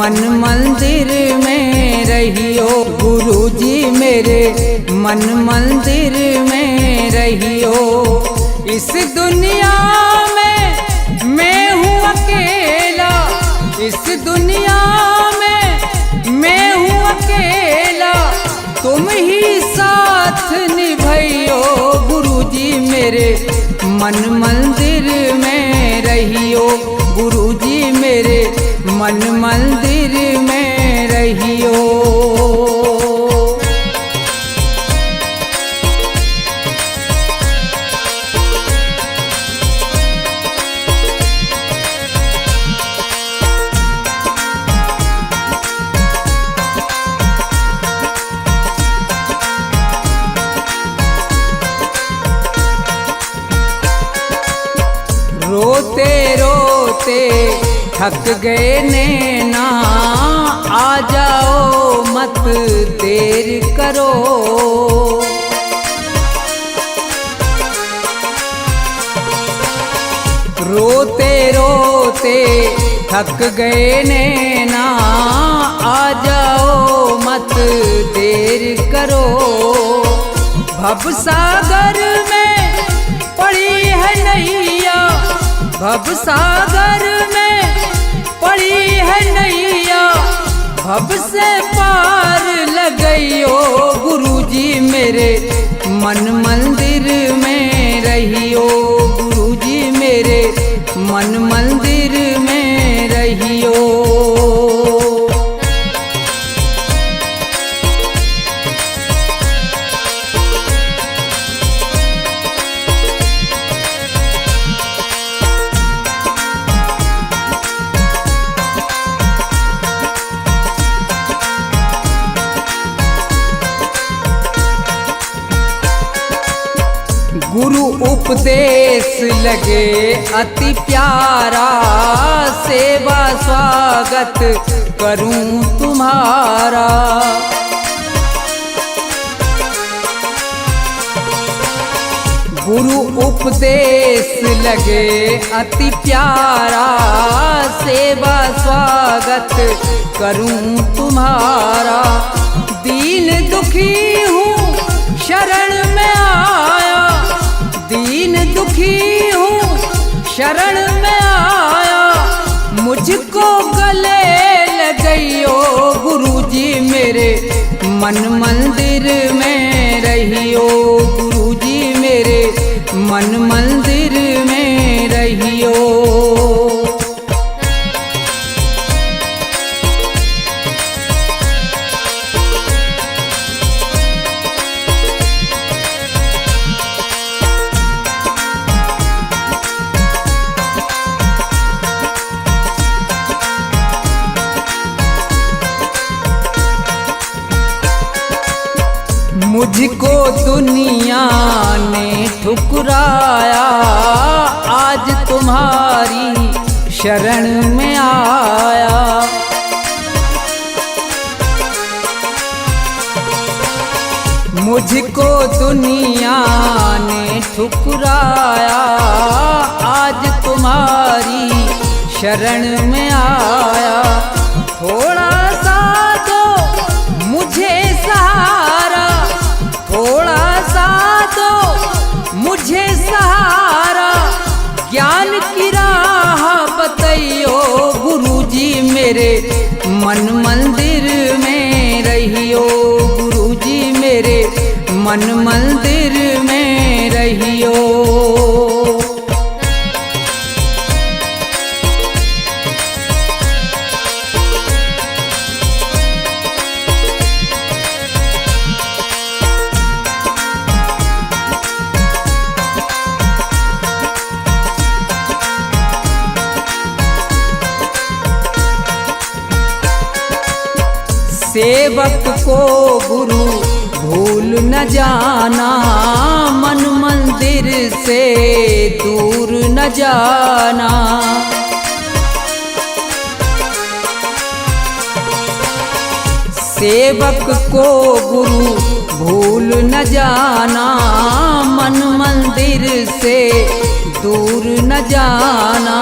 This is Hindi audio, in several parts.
मन मंदिर में रहियो। गुरुजी मेरे मन मंदिर में रहियो। इस दुनिया में मैं हूँ अकेला, इस दुनिया में मैं हूँ अकेला, तुम ही साथ निभाइयो। गुरुजी मेरे मन मंदिर में रहियो। गुरुजी मेरे मन मंदिर में रहियो। रोते रोते थक गए नैना, आ जाओ मत देर करो। रोते रोते थक गए नैना, आ जाओ मत देर करो। भवसागर में पड़ी है नैया, भवसागर में पड़ी है नैया, भव से पार लगइयो। गुरुजी मेरे मन मंदिर में रहियो। गुरुजी मेरे मन मंदिर में रहियो। गुरु उपदेश लगे अति प्यारा, सेवा स्वागत करूं तुम्हारा। गुरु उपदेश लगे अति प्यारा, सेवा स्वागत करूं तुम्हारा। दीन दुखी हूँ शरण में आया, दीन दुखी हूँ शरण में आया, मुझको गले लगइयो। गुरुजी मेरे मन मंदिर में रहियो। गुरुजी मेरे मन मंदिर में रहियो। मुझको दुनिया ने ठुकराया, आज तुम्हारी शरण में आया। मुझको दुनिया ने ठुकराया, आज तुम्हारी शरण में आया। थोड़ा सा दो मुझे सहारा, थोड़ा सा दो मुझे सहारा, ज्ञान की राह बताइयो। गुरुजी मेरे मन मंदिर में रहियो। गुरुजी मेरे मन मंदिर में रहियो। सेवक को गुरु भूल न जाना, मन मंदिर से दूर न जाना। सेवक को गुरु भूल न जाना, मन मंदिर से दूर न जाना।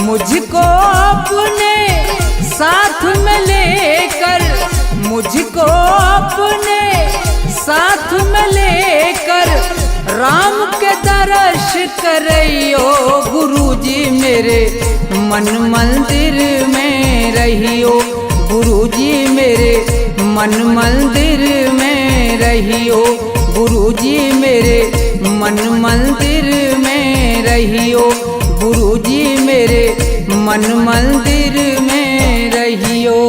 मुझको अपने साथ साथ में लेकर मुझको अपने साथ में लेकर राम के दर्श करियो गुरुजी मेरे मन मंदिर में रहियो गुरुजी मेरे मन मंदिर में रहियो गुरुजी मेरे मन मंदिर में रहियो गुरुजी मेरे मन मंदिर में रहियो।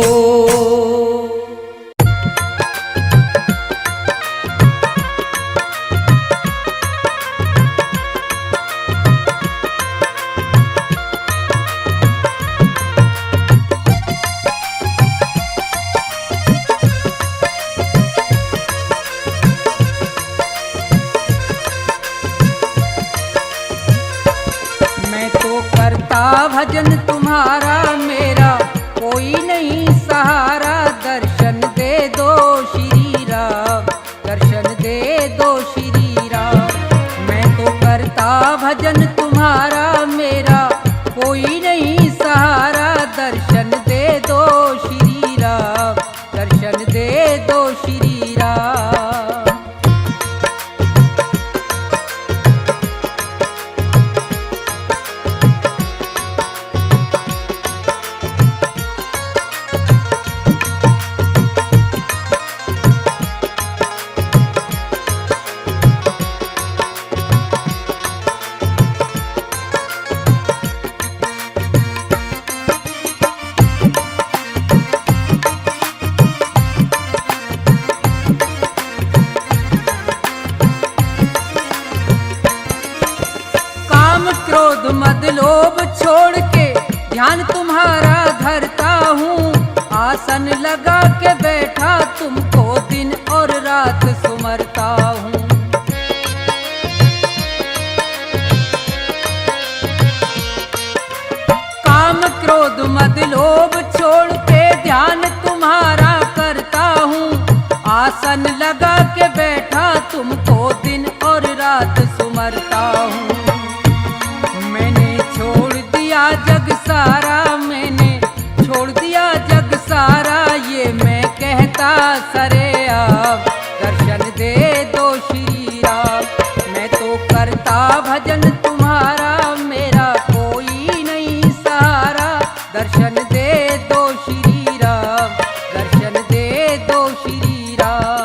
भजन तुम्हारा मेरा कोई नहीं सहारा, दर्शन दे दो श्री राम, दर्शन दे दो श्री राम। मैं तो करता भजन तुम्हारा मेरा कोई नहीं सहारा, दर्शन दे दो श्री राम, दर्शन दे दो श्री राम। क्रोध मद लोभ छोड़ के ध्यान तुम्हारा धरता हूँ, आसन लगा के बैठा तुमको दिन और रात सुमरता हूँ। काम क्रोध मद लोभ छोड़ के ध्यान तुम्हारा करता हूँ, आसन लगा के बैठा तुमको दिन और रात सुमरता हूँ। छोड़ दिया जग सारा, मैंने छोड़ दिया जग सारा, ये मैं कहता सरेआम, दर्शन दे दो श्री राम। मैं तो करता भजन तुम्हारा मेरा कोई नहीं सहारा, दर्शन दे दो श्री राम, दर्शन दे दो श्री राम।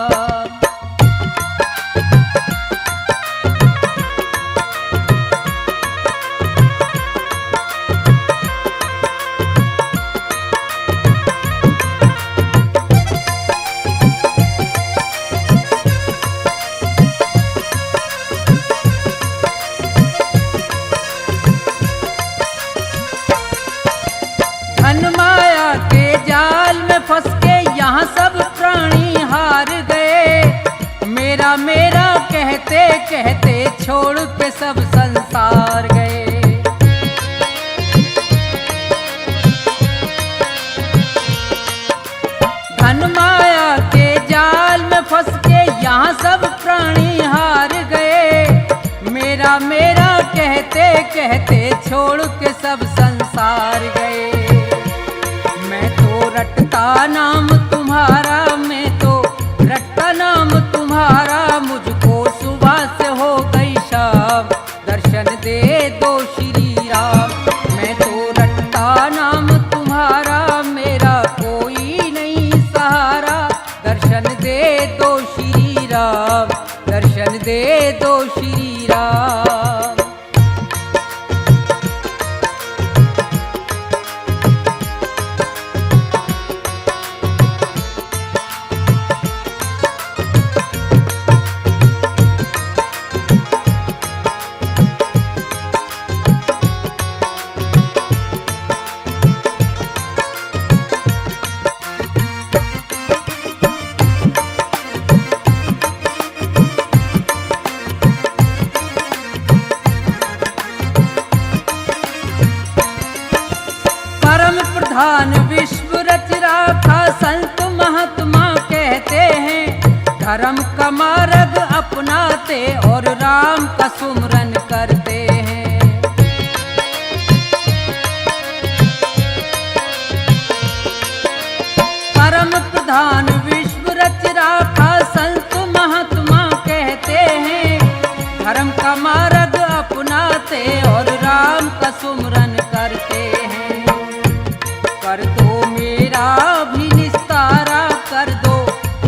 फंस के यहाँ सब प्राणी हार गए, मेरा मेरा कहते कहते छोड़ के सब संसार गए। धन माया के जाल में फंस के यहाँ सब प्राणी हार गए, मेरा मेरा कहते कहते छोड़ के सब संसार गए। मैं तो रटता नाम तुम्हारा, मैं तो रटता नाम तुम्हारा, मुझको सुबह से हो गई शाम, दर्शन दे दो श्री राम। मैं तो रटता नाम तुम्हारा मेरा कोई नहीं सहारा, दर्शन दे दो श्री राम, दर्शन दे दो श्री राम। प्रधान विश्व रच राखा संत महात्मा कहते हैं, धर्म का मार्ग अपनाते और राम का सुमरन करते हैं। समाधान विश्व रच राखा संत महात्मा कहते हैं। धर्म का मार्ग अपनाते और राम का सुमरन करते हैं। कर दो मेरा भी निस्तारा, कर दो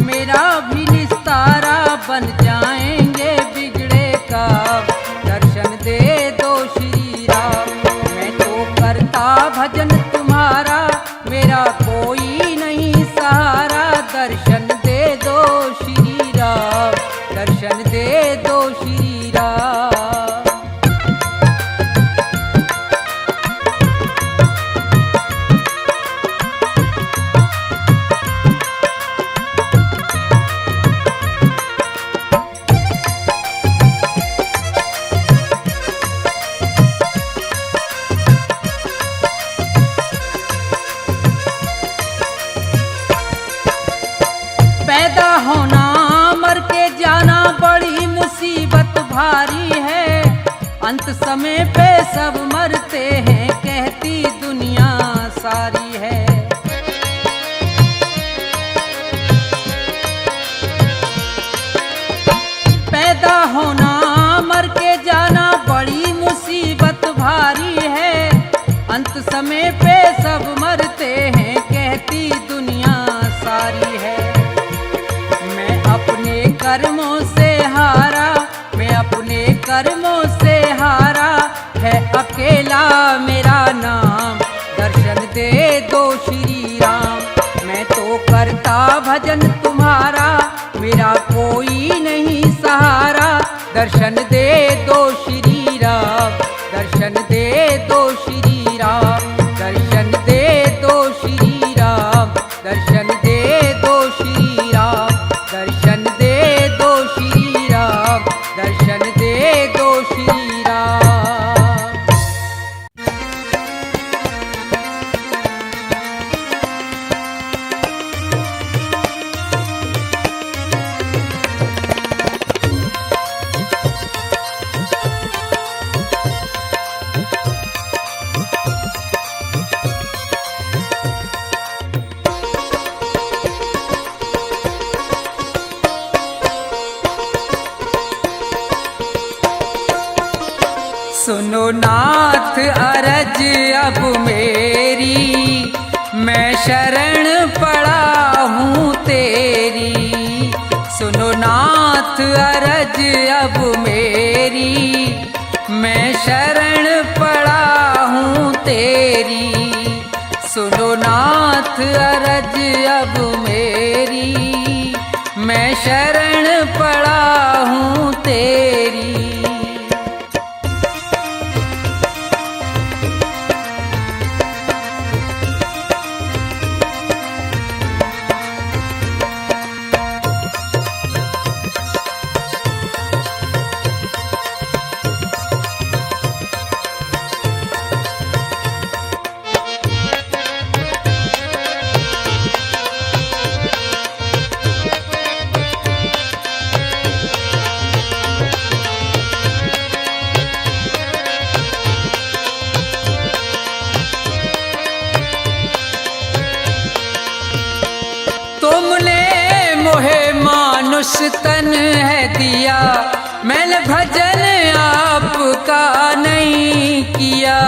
मेरा भी निस्तारा, बन जाएंगे बिगड़े काम, दर्शन दे दो श्री राम। मैं तो करता भजन तुम्हारा, मेरा कोई नहीं सहारा, दर्शन दे दो श्री राम, दर्शन दे दो श्री राम। पैदा होना मर के जाना बड़ी मुसीबत भारी है। अंत समय पे सब मरते हैं कहती दुनिया सारी है। पैदा होना मर के जाना बड़ी मुसीबत भारी है। अंत समय पे सब मरते हैं कहती दुनिया सारी है। अपने कर्मों से हारा, मैं अपने कर्मों से हारा, है अकेला मेरा नाम, दर्शन दे दो श्री राम। मैं तो करता भजन तुम्हारा, मेरा कोई नहीं सहारा, दर्शन दे दो श्री राम, दर्शन दे दो श्री राम, दर्शन दे दो श्री राम, दर्शन दे दो श्री राम, दर्शन दे दो श्री राम, दर्शन दे दो श्री राम। सुनो नाथ अरज अब मेरी, मैं शरण पड़ा हूँ तेरी। सुनो नाथ अरज अब मेरी, मैं शरण पड़ा हूँ तेरी। सुनो नाथ अरज अब मेरी, मैं शरण पड़ा हूँ तेरी। मानुष तन है दिया, मैंने भजन आपका नहीं किया।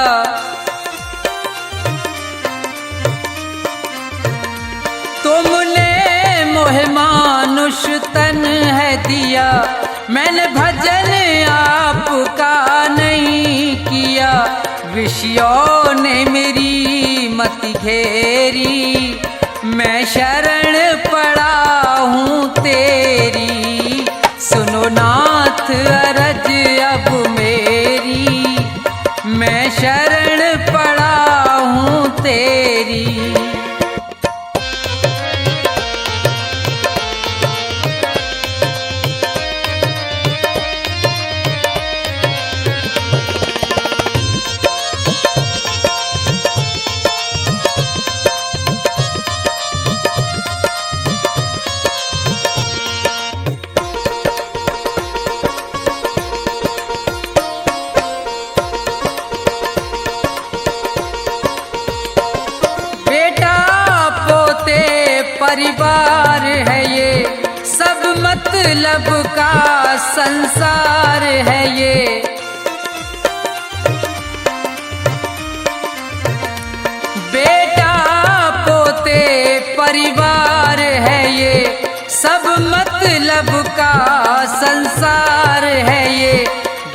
तुमने मोहे मानुष तन है दिया, मैंने भजन आपका नहीं किया। विषयों ने मेरी मति घेरी, मैं शरण पड़ा हूँ तेरी। सुनो नाथ अरज अब मेरी, मैं शरण पड़ा हूँ तेरी। परिवार है ये, सब मतलब का संसार है ये। बेटा पोते परिवार है ये, सब मतलब का संसार है ये।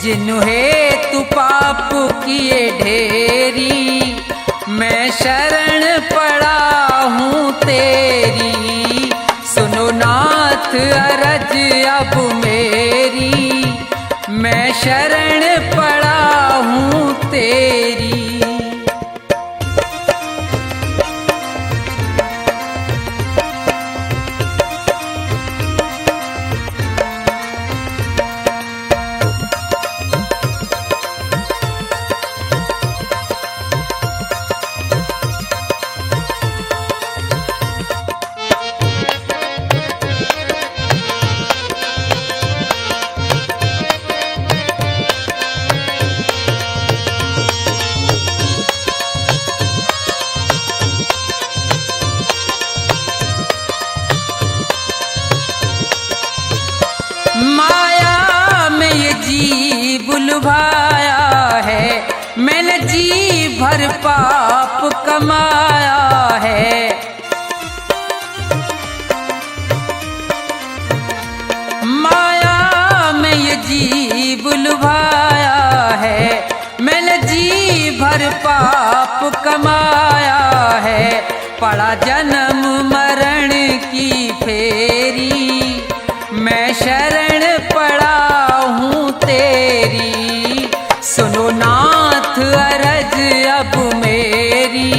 जिन्हें तू पाप किए ढेरी, मैं शरण पड़ा हूँ तेरी। सुनो नाथ अरज अब मेरी, मैं शरण पड़ा हूँ तेरी। माया में ये जी बुलवाया है, मैंने जी भर पाप कमाया है। माया में ये जी बुलवाया है, मैंने जी भर पाप कमाया है। पड़ा जन्म मरण की फेरी, मैं शरण पड़ा हूँ तेरी। सुनो नाथ अरज अब मेरी,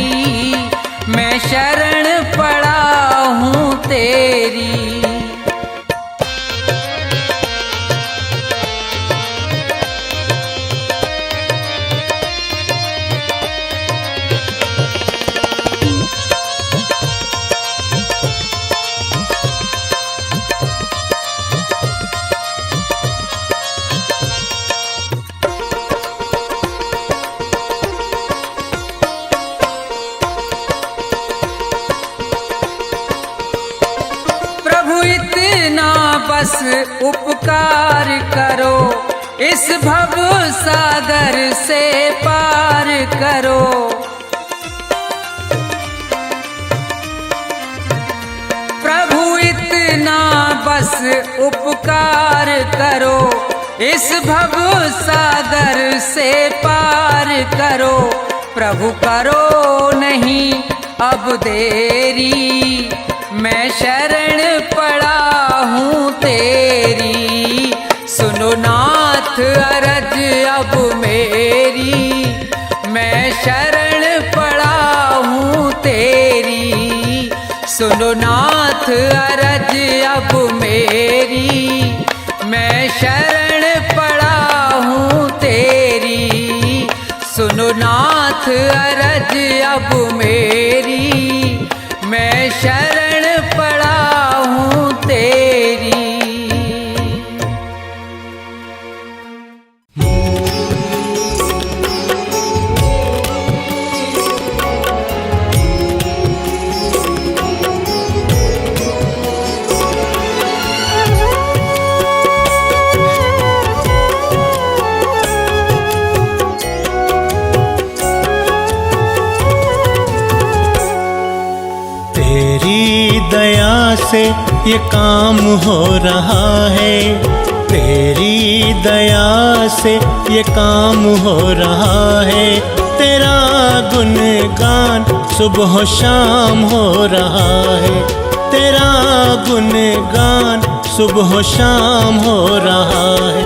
मैं शरण पड़ा हूँ तेरी। बस उपकार करो, इस भव सागर से पार करो। प्रभु इतना बस उपकार करो, इस भव सागर से पार करो। प्रभु करो नहीं अब देरी, मैं शरण पड़ा हूँ तेरी। सुनो नाथ अरज अब मेरी, मैं शरण पड़ा हूँ तेरी। सुनो नाथ अरज अब मेरी, मैं शरण पड़ा हूँ तेरी। सुनो नाथ अरज अब मेरी, मैं शरण पड़ा हूँ तेरी। दया से ये काम हो रहा है, तेरी दया से ये काम हो रहा है। तेरा गुणगान सुबह शाम हो रहा है, तेरा गुणगान सुबह शाम हो रहा है।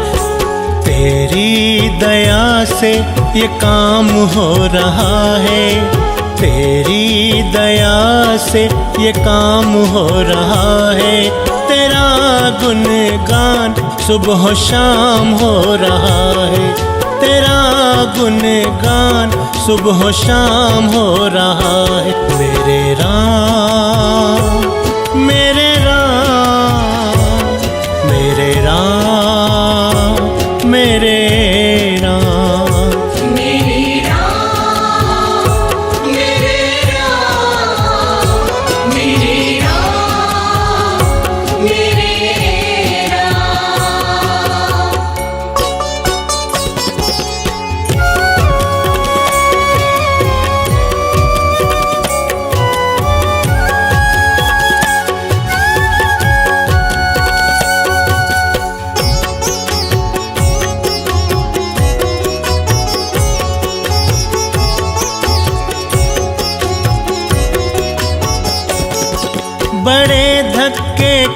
तेरी दया से ये काम हो रहा है, तेरी दया से ये काम हो रहा है। तेरा गुणगान सुबह शाम हो रहा है, तेरा गुणगान सुबह शाम हो रहा है। मेरे राम मेरे राम मेरे राम मेरे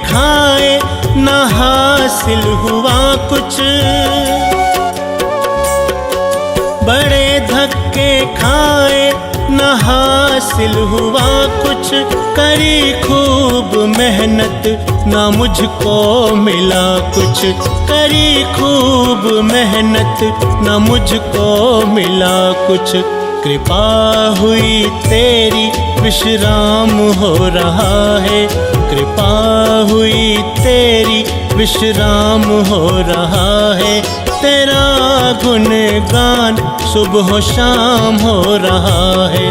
खाए न हासिल हुआ कुछ, बड़े धक्के खाए न हासिल हुआ कुछ, करी खूब मेहनत ना मुझको मिला कुछ, करी खूब मेहनत ना मुझको मिला कुछ। कृपा हुई तेरी विश्राम हो रहा है, कृपा हुई तेरी विश्राम हो रहा है, तेरा गुणगान सुबह शाम हो रहा है,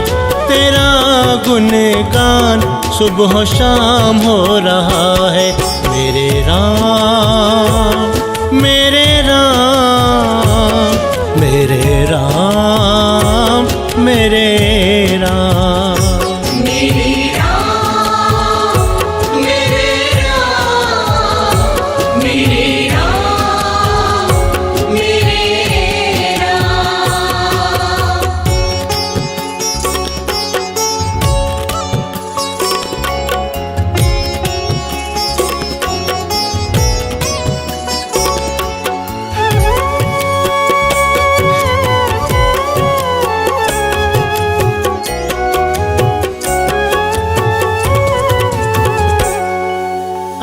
तेरा गुणगान सुबह शाम हो रहा है। मेरे राम मेरे राम मेरे राम मेरे राम।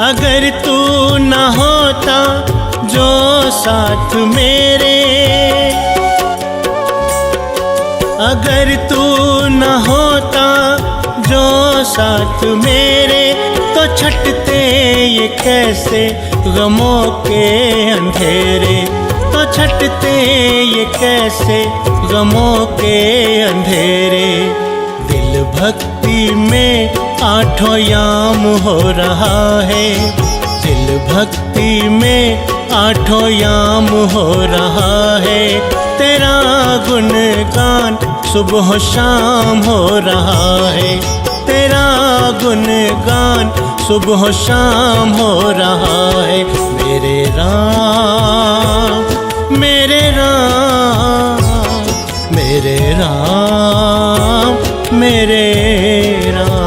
अगर तू न होता जो साथ मेरे, अगर तू न होता जो साथ मेरे, तो छटते ये कैसे गमों के अंधेरे, तो छटते ये कैसे गमों के अंधेरे। दिल भक्ति में आठों याम हो रहा है, दिल भक्ति में आठों याम हो रहा है, तेरा गुणगान सुबह शाम हो रहा है, तेरा गुणगान सुबह शाम हो रहा है। मेरे राम मेरे राम मेरे राम मेरे राम।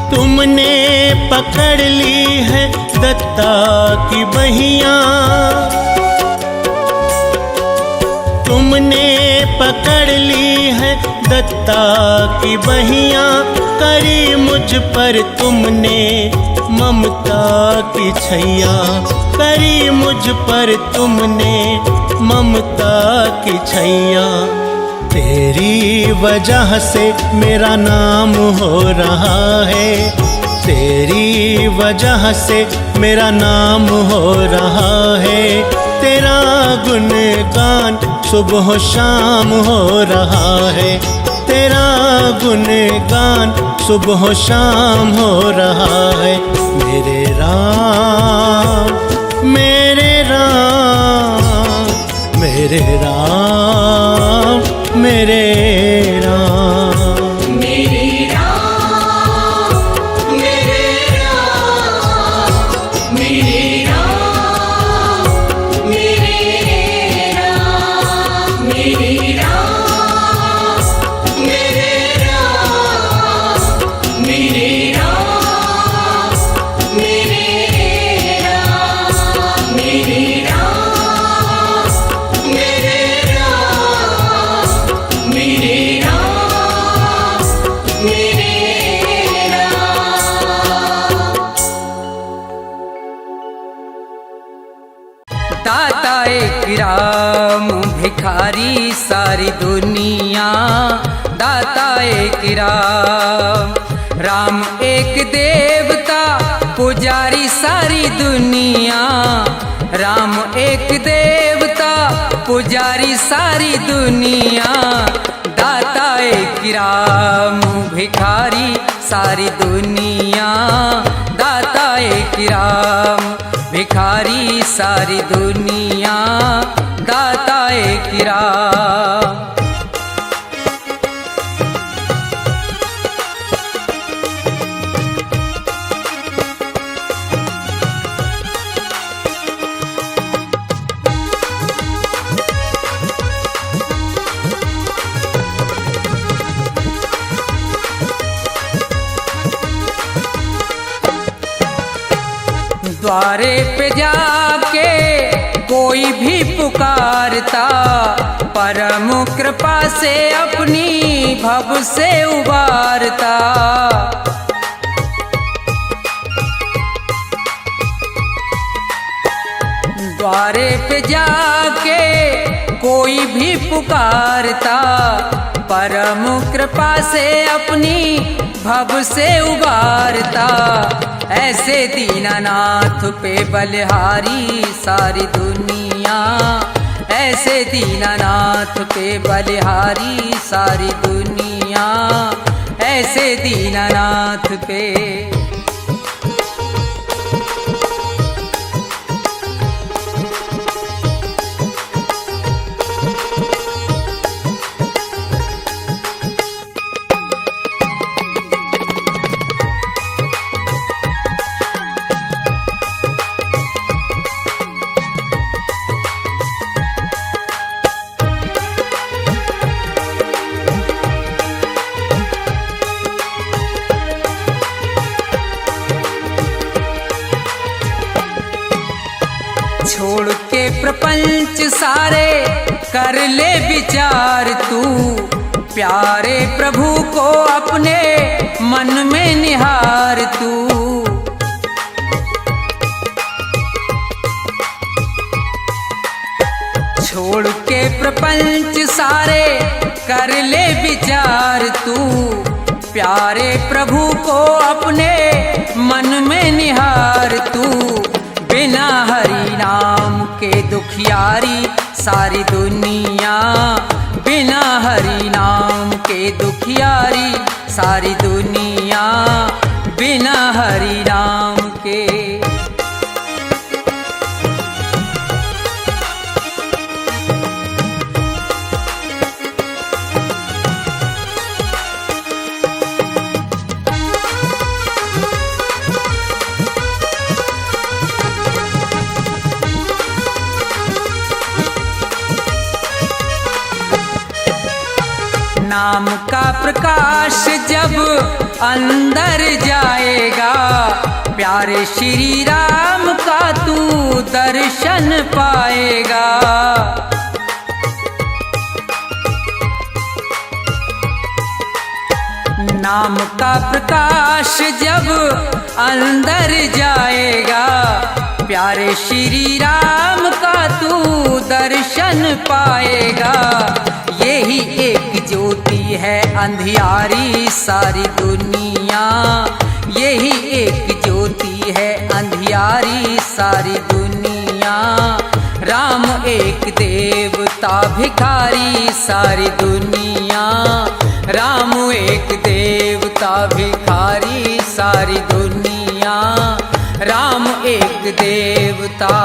तुमने पकड़ ली है दत्ता की बहियां, तुमने पकड़ ली है दत्ता की बहियां, करी मुझ पर तुमने ममता की छैया, करी मुझ पर तुमने ममता की छैया। तेरी वजह से मेरा नाम हो रहा है, तेरी वजह से मेरा नाम हो रहा है, तेरा गुणगान सुबह शाम हो रहा है, तेरा गुणगान सुबह शाम हो रहा है। मेरे राम मेरे राम मेरे राम मेरे राम। दाता एक राम भिखारी सारी दुनिया, दाता एक राम, राम एक देवता पुजारी सारी दुनिया, राम एक देवता पुजारी सारी दुनिया। दाता किराम भिखारी सारी दुनिया, दाता किराम भिखारी सारी दुनिया, दाता किराम। द्वारे पे जाके कोई भी पुकारता, परम कृपा से अपनी भव से उबारता। द्वारे पे जाके कोई भी पुकारता, परम कृपा से अपनी भव से उबारता। ऐसे दीनानाथ पे बलिहारी सारी दुनिया, ऐसे दीनानाथ पे बलिहारी सारी दुनिया, ऐसे दीनानाथ पे। छोड़ के प्रपंच सारे कर ले विचार तू, प्यारे प्रभु को अपने मन में निहार तू। छोड़ के प्रपंच सारे कर ले विचार तू, प्यारे प्रभु को अपने मन में निहार तू। बिना हरि नाम के दुखियारी सारी दुनिया, बिना हरि नाम के दुखियारी सारी दुनिया, बिना हरि नाम के। नाम का प्रकाश जब अंदर जाएगा, प्यारे श्री राम का तू दर्शन पाएगा। नाम का प्रकाश जब अंदर जाएगा, प्यारे श्री राम का तू दर्शन पाएगा। यही एक ज्योति है अंधियारी सारी दुनिया, यही एक ज्योति है अंधियारी सारी दुनिया। राम एक देवता भिखारी सारी दुनिया, राम एक देवता भिखारी सारी दुनिया, राम एक देवता।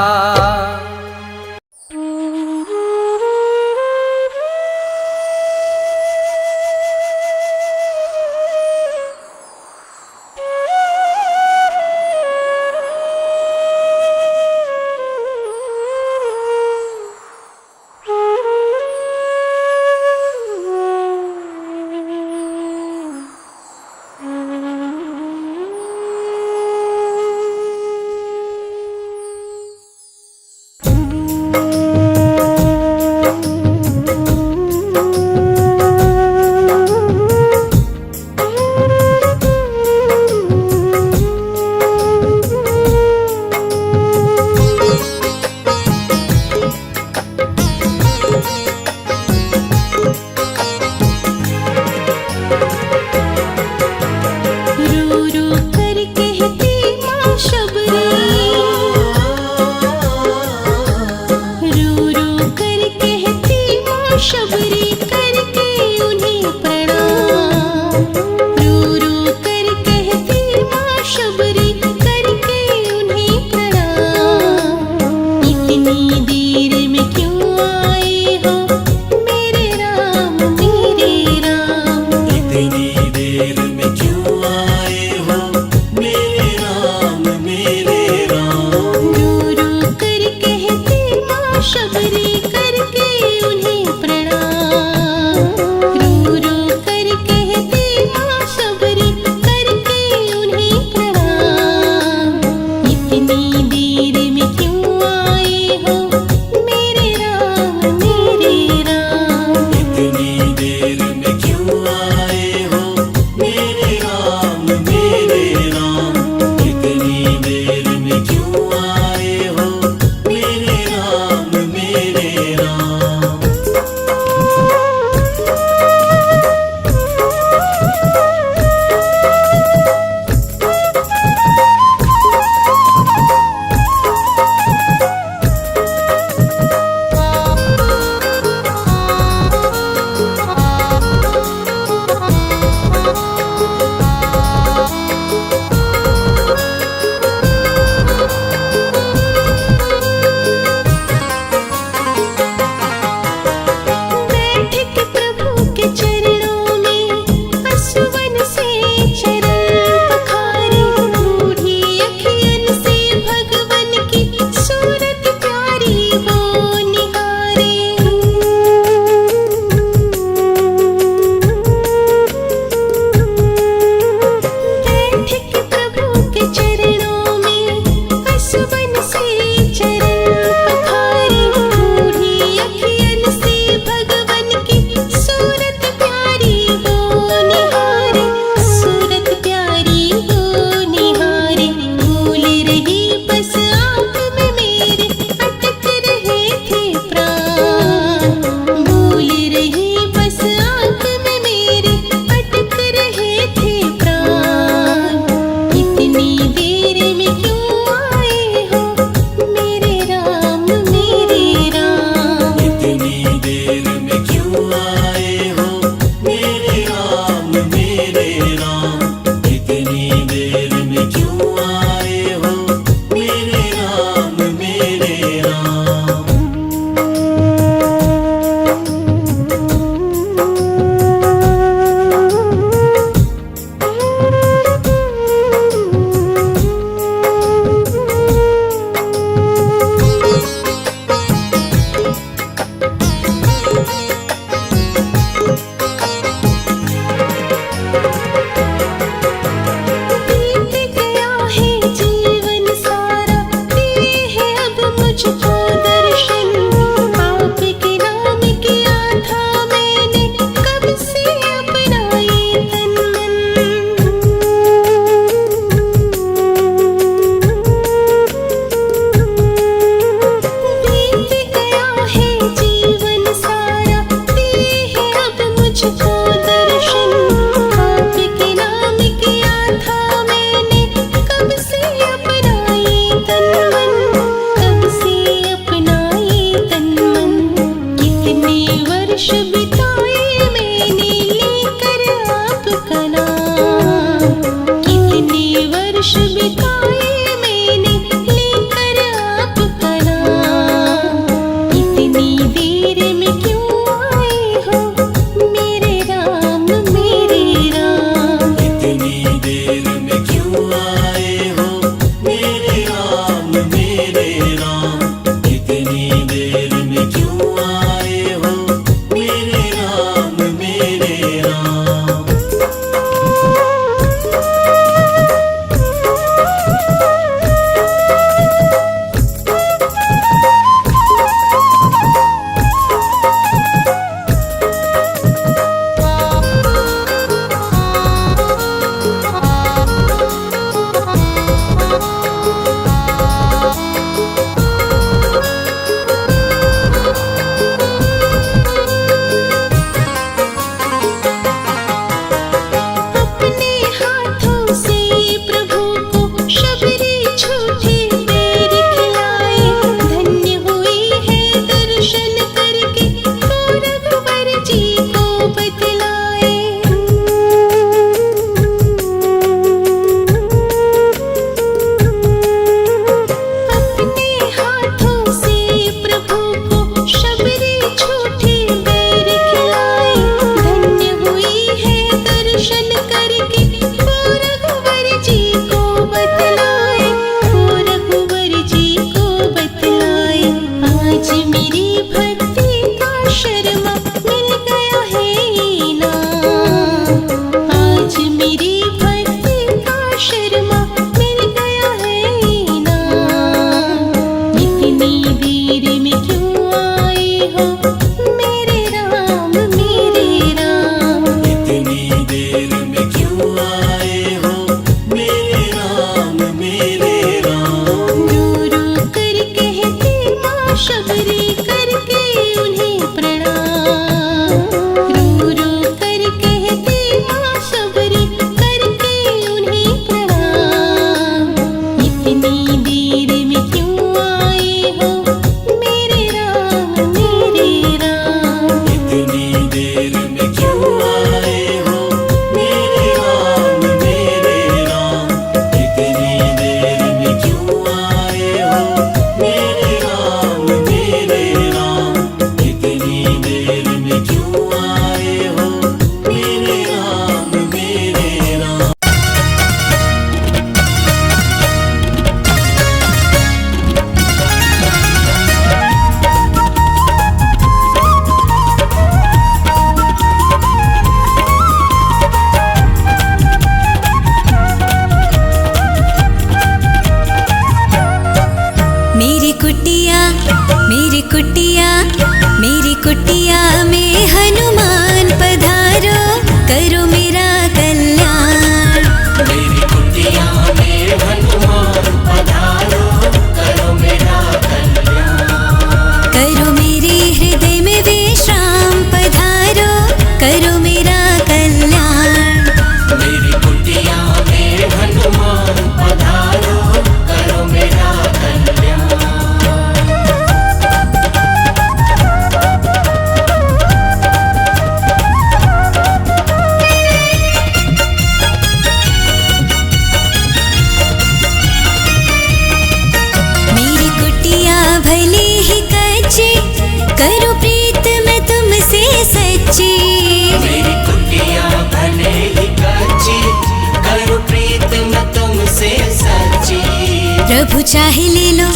प्रभु चाहे ले लो,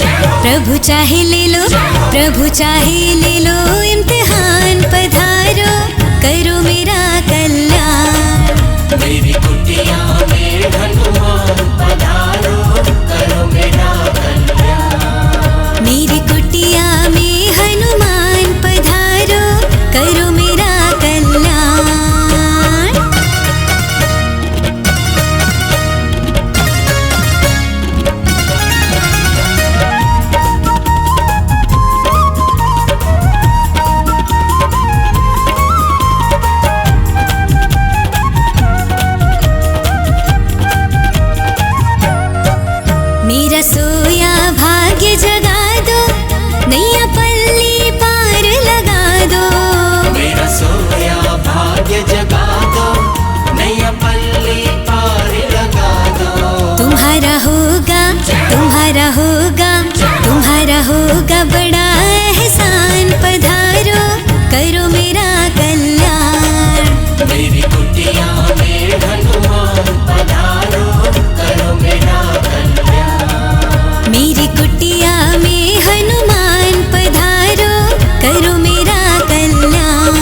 प्रभु चाहे ले लो, प्रभु चाहे ले लो इम्तिहान पधारो, करो मेरा कल्याण। मेरी कुटिया में हनुमान पधारो, करो मेरा कल्याण। मेरी कुटिया में हनुमान पधारो, करो मेरा कल्याण। मेरा सोया भाग्य जगा दो, नैया पल्ली पार लगा दो। मेरा सोया भाग्य जगा दो, नैया पल्ली पार लगा दो। तुम्हारा होगा, तुम्हारा होगा, तुम्हारा होगा बड़ा एहसान पधारो, करो मेरा कल्याण। मेरी कुटिया में हनुमान पधारो, करो मेरा कल्याण। मेरी कुटिया में हनुमान पधारो, करो मेरा कल्याण।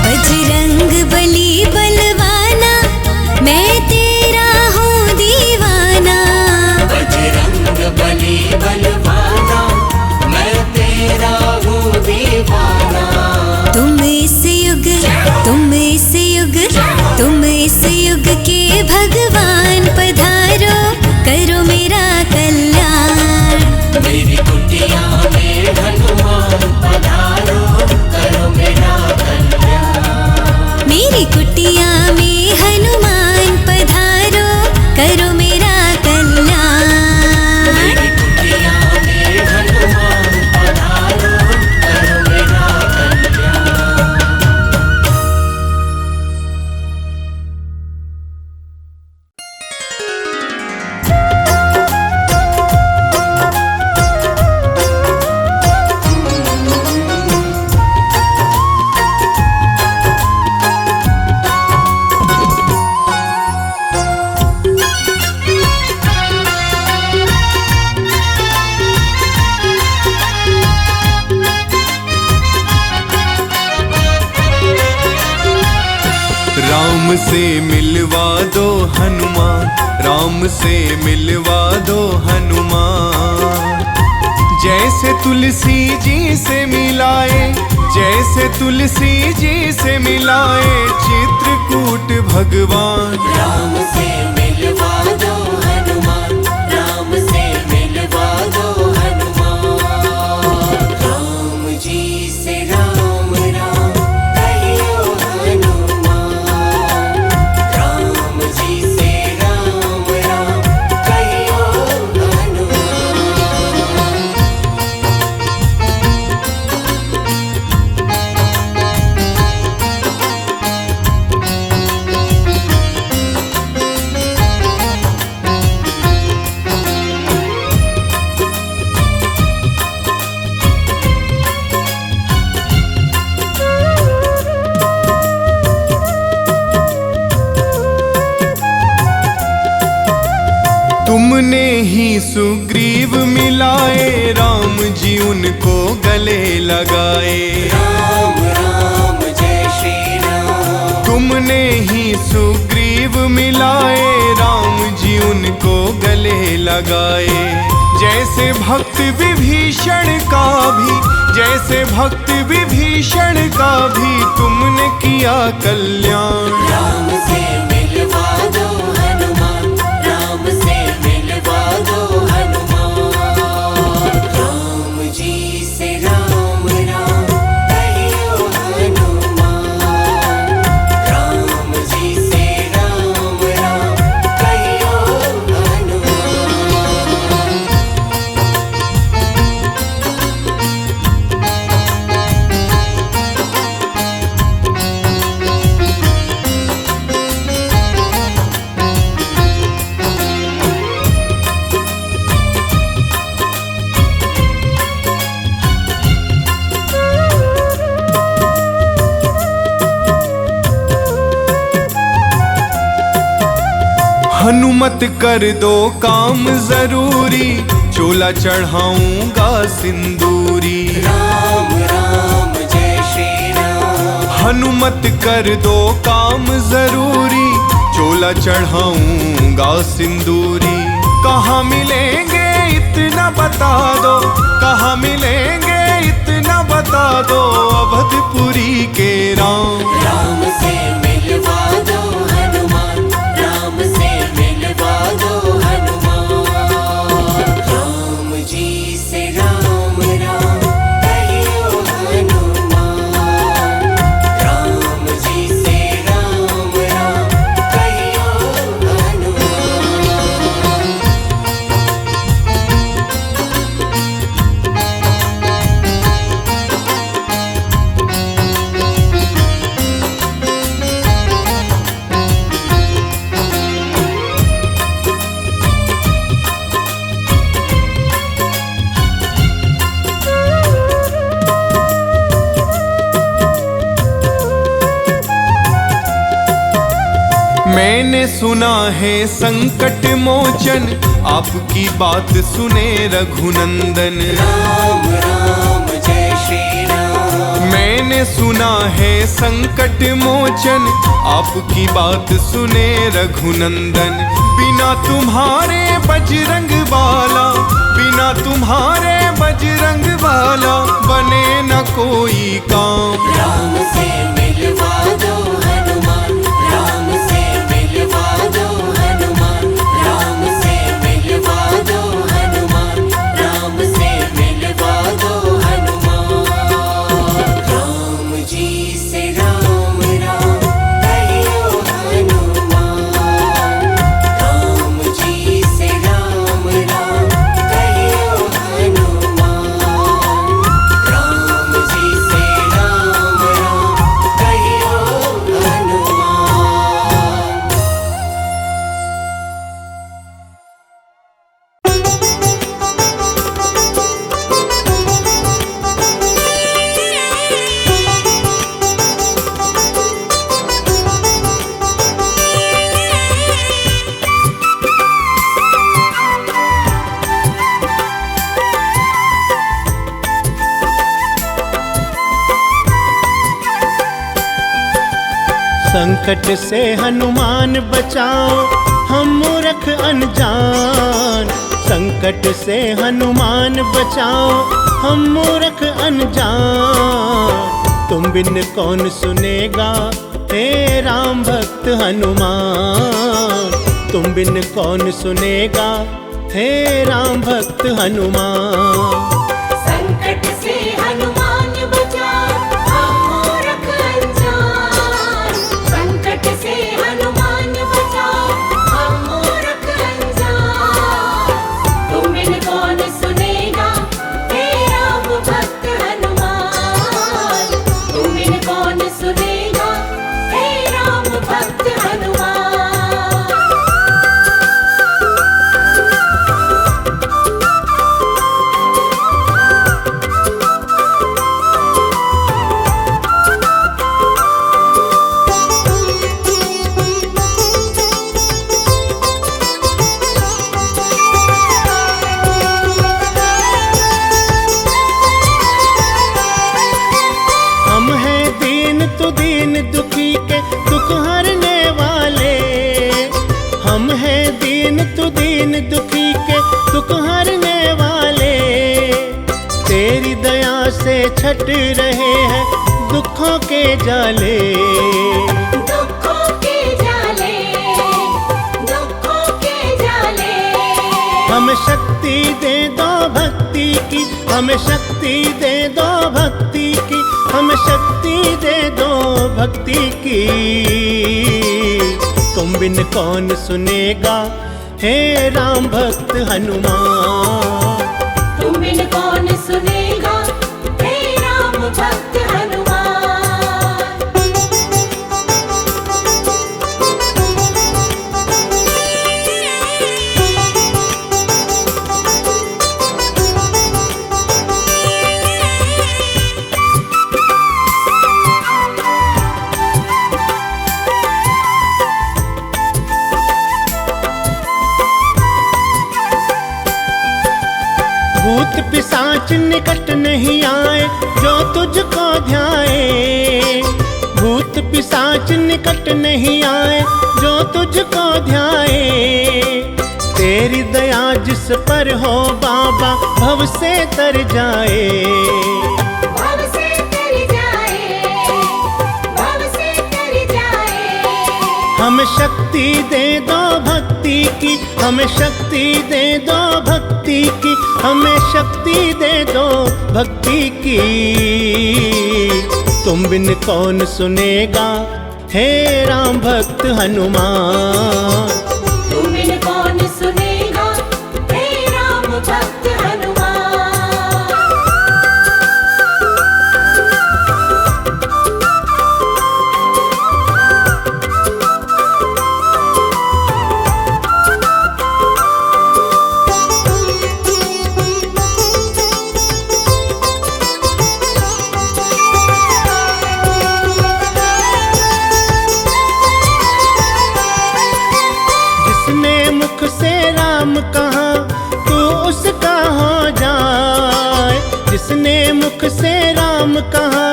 बजरंग बली बलवाना, मैं तेरा हूँ दीवाना। बजरंग बली बलवाना, मैं तेरा हूँ दीवाना। तुम इस युग, तुम इस युग, तुम इस युग के भगवान पधारो, करो मेरा कल्याण। मेरी कुटिया में हनुमान पधारो, करो मेरा कल्याण। मेरी कुटिया में हनुमान पधारो, करो मेरा कल्याण। मेरी कुटिया में हनुमान पधारो, करो मेरा कल्याण। राम से मिलवा दो हनुमान, राम से मिलवा दो हनुमान। जैसे तुलसी जी से मिलाए, जैसे तुलसी जी से मिलाए चित्रकूट भगवान। राम से मिलवा दो हनुमान, राम से मिलवा दो हनुमान। राम जी से राम राम कहियो हनुमान, राम जी से राम राम कहियो हनुमान। तुमने ही सुग्रीव मिलाए, राम जी उनको गले लगाए। राम राम जय श्री राम। तुमने ही सुग्रीव मिलाए, राम जी उनको गले लगाए। जैसे भक्त विभीषण का भी, जैसे भक्त विभीषण का भी तुमने किया कल्याण। राम से मिलवा दो हनुमान, राम से मिलवा दो हनुमान। राम जी से राम राम कहियो हनुमान, राम जी से राम राम कहियो हनुमान। हनुमत कर दो काम जरूरी, चोला चढ़ाऊंगा सिंदूरी। राम राम जय श्री राम। हनुमत कर दो काम जरूरी, चोला चढ़ाऊंगा सिंदूरी। कहाँ मिलेंगे इतना बता दो, कहाँ मिलेंगे इतना बता दो, अवधपुरी के राम। राम से मिलवा दो हनुमान, राम से मिलवा दो हनुमान। राम जी से राम राम कहियो हनुमान, राम जी से राम राम कहियो हनुमान। मैंने सुना है संकट मोचन, आपकी बात सुने रघुनंदन। राम राम जय श्री राम। मैंने सुना है संकट मोचन, आपकी बात सुने रघुनंदन। बिना तुम्हारे बजरंग बाला, बिना तुम्हारे बजरंग बाला, बने न कोई काम। राम से मिलवा दो हनुमान, राम से मिलवा दो हनुमान, राम से मिलवा दो हनुमान, राम से मिलवा दो हनुमान। राम जी से राम राम कहियो हनुमान, राम जी से राम राम कहियो हनुमान, राम जी से राम राम कहियो हनुमान। संकट से हनुमान बचाओ, हम मूर्ख अनजान। संकट से हनुमान बचाओ, हम मूर्ख अनजान। तुम बिन कौन सुनेगा हे राम भक्त हनुमान। तुम बिन कौन सुनेगा हे राम भक्त हनुमान। संकट से हनुमान बचाओ, हम मूर्ख अनजान। संकट से हनुमान बचाओ, हम मूर्ख अनजान। तुम बिन कौन सुनेगा हे राम भक्त हनुमान। तुम बिन कौन सुनेगा हे राम भक्त हनुमान। हम हैं दीन तो दीन दुखी के दुख हरने वाले। हम हैं दीन तो दीन दुखी के दुख हरने वाले। तेरी दया से छट रहे हैं दुखों के जाले। दुखों के जाले, दुखों के जाले। हमें शक्ति दे दो भक्ति की, हमें शक्ति दे दो भक्ति की, हमें शक्ति दे दो भक्ति की। तुम बिन कौन सुनेगा हे राम भक्त हनुमान। तुम बिन कौन सुनेगा हे राम भक्त हनुमान। पिशाच निकट नहीं आए जो तुझको ध्याए। भूत पिशाच निकट नहीं आए जो तुझको ध्याए। तेरी दया जिस पर हो बाबा भव से तर जाए। भव से तर जाए, भव से तर जाए। हमें शक्ति दे दो भक्ति की, हमें शक्ति दे दो भक्ति की, हमें शक्ति दे दो भक्ति की। तुम बिन कौन सुनेगा हे राम भक्त हनुमान। तुम बिन कौन सुनेगा हे राम भक्त हनुमान। कहा तू उसका हो जाए। जिसने मुख से राम कहा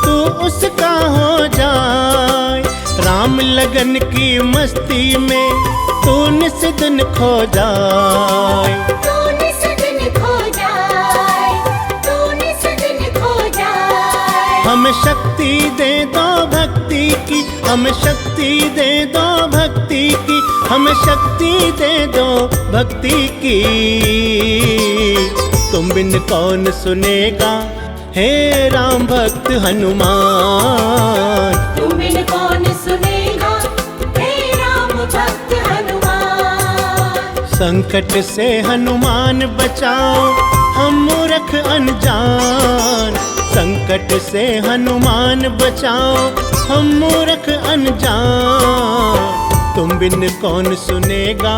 तू उसका हो जाए। राम लगन की मस्ती में तू निस दिन खो जाए। तू निस दिन खो जाए, तू निस दिन खो जाए। हमें शक्ति दे दो भक्ति की, हमें शक्ति दे दो भक्ति की, हमें शक्ति दे दो भक्ति की। तुम बिन कौन सुनेगा हे राम भक्त हनुमान। तुम बिन कौन सुनेगा हे राम भक्त हनुमान। संकट से हनुमान बचाओ हम मूर्ख अनजान। संकट से हनुमान बचाओ हम मूर्ख अनजान। तुम बिन कौन सुनेगा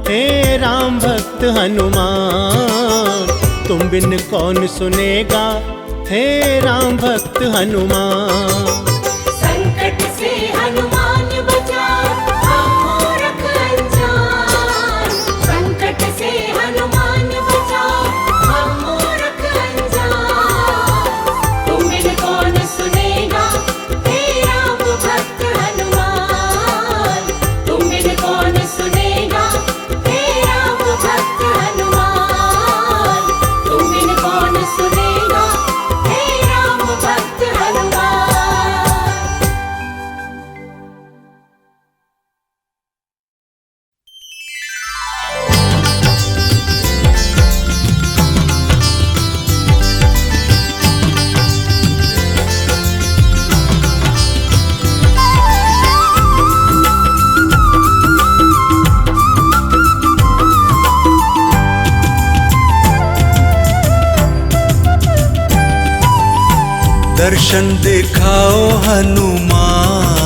हे राम भक्त हनुमान। तुम बिन कौन सुनेगा हे राम भक्त हनुमान। संकट से हनुमान बचाओ हम मूर्ख अनजान। संकट से हनुमान बचाओ हम मूर्ख अनजान। तुम बिन कौन सुनेगा हे राम भक्त हनुमान। तुम बिन कौन सुनेगा हे राम भक्त हनुमान। तुम बिन कौन सुनेगा हे राम भक्त हनुमान। दर्शन दिखाओ हनुमान।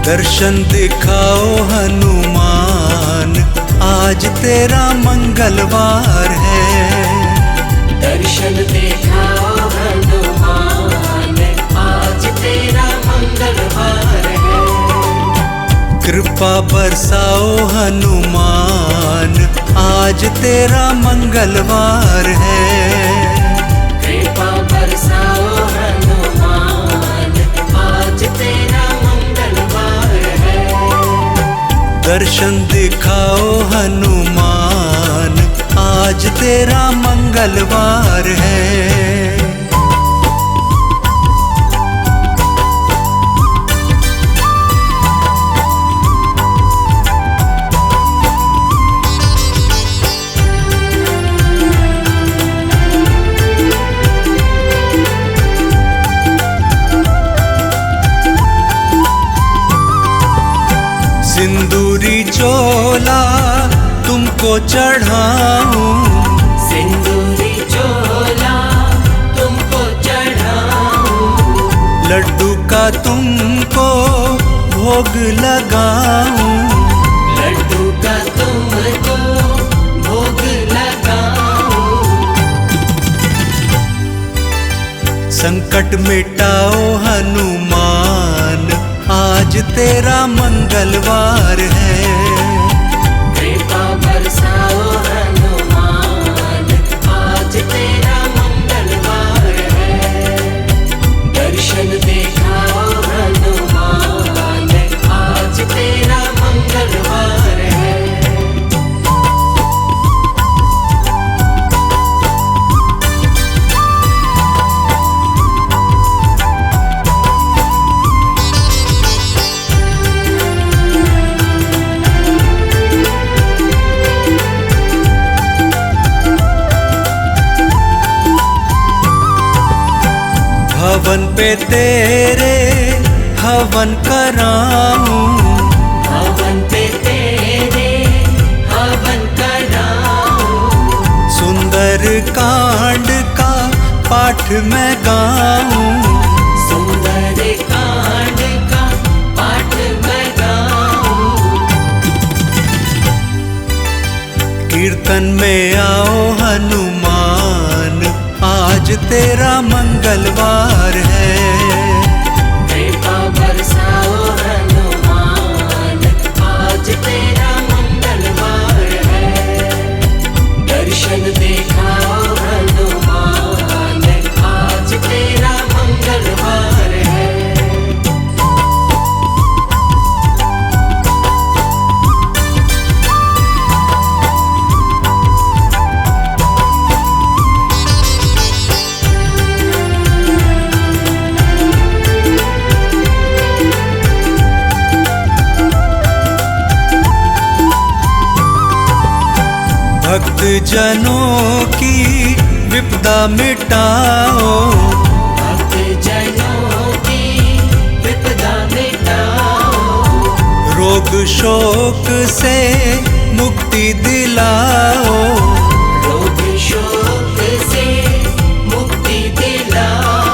दर्शन दिखाओ हनुमान, आज तेरा मंगलवार है। दर्शन दिखाओ हनुमान, आज तेरा मंगलवार है। कृपा बरसाओ हनुमान, आज तेरा मंगलवार है। कृपा बरसाओ हनुमान, आज तेरा मंगलवार है। दर्शन दिखाओ हनुमान, आज तेरा मंगलवार है। सिंदूरी चोला तुमको चढ़ाऊं। सिंदूरी चोला तुमको चढ़ाऊं। लड्डू का तुमको भोग लगाऊं। लड्डू का तुमको भोग लगाऊं। संकट मिटाओ हनुमान, आज तेरा मंगलवार है। कृपा बरसाओ हनुमान, आज तेरा मंगलवार है। दर्शन दिखाओ हनुमान, आज तेरा मंगलवार है। हवन पे तेरे हवन कराऊं, हवन पे तेरे हवन कराऊं। सुंदर कांड का पाठ मैं गाऊं। सुंदर कांड का पाठ मैं गाऊं। कीर्तन में आओ हनुमान, आज तेरा मंगलवार है। कृपा बरसाओ हनुमान, आज तेरा मंगलवार है। दर्शन दिखाओ हनुमान, आज तेरा मंगलवार है। भक्त जनों की विपदा मिटाओ, भक्त जनों की विपदा मिटाओ। रोग शोक से मुक्ति दिलाओ। रोग शोक से मुक्ति दिलाओ।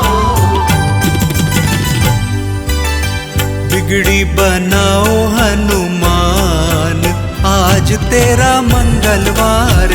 बिगड़ी बनाओ हनुमान, आज तेरा मंगलवार